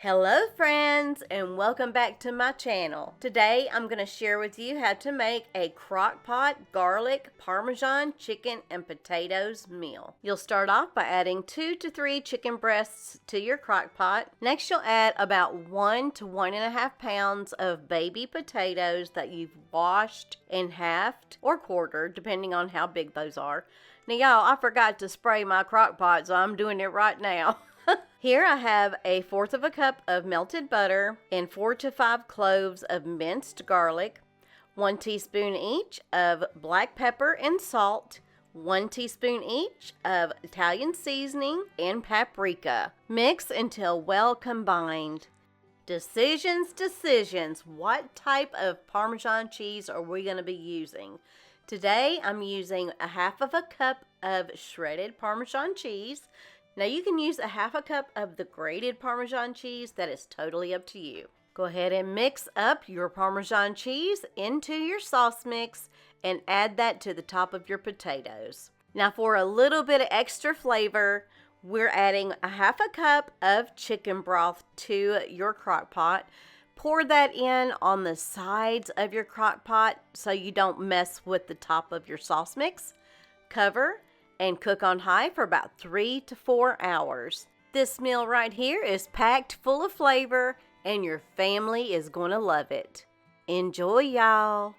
Hello friends, and welcome back to my channel. Today I'm going to share with you how to make a Crockpot garlic Parmesan chicken and potatoes meal. You'll start off by adding 2 to 3 chicken breasts to your Crockpot. Next you'll add about 1 to 1.5 pounds of baby potatoes that you've washed and halved or quartered depending on how big those are. Now y'all, I forgot to spray my Crockpot, so I'm doing it right now. Here I have 1/4 cup of melted butter and 4 to 5 cloves of minced garlic, 1 teaspoon each of black pepper and salt, 1 teaspoon each of Italian seasoning and paprika. Mix until well combined. Decisions. What type of Parmesan cheese are we going to be using? Today I'm using 1/2 cup of shredded Parmesan cheese. Now you can use 1/2 cup of the grated Parmesan cheese. That is totally up to you. Go ahead and mix up your Parmesan cheese into your sauce mix and add that to the top of your potatoes. Now for a little bit of extra flavor, we're adding 1/2 cup of chicken broth to your Crockpot. Pour that in on the sides of your Crockpot so you don't mess with the top of your sauce mix. Cover and cook on high for about 3 to 4 hours. This meal right here is packed full of flavor and your family is going to love it. Enjoy, y'all.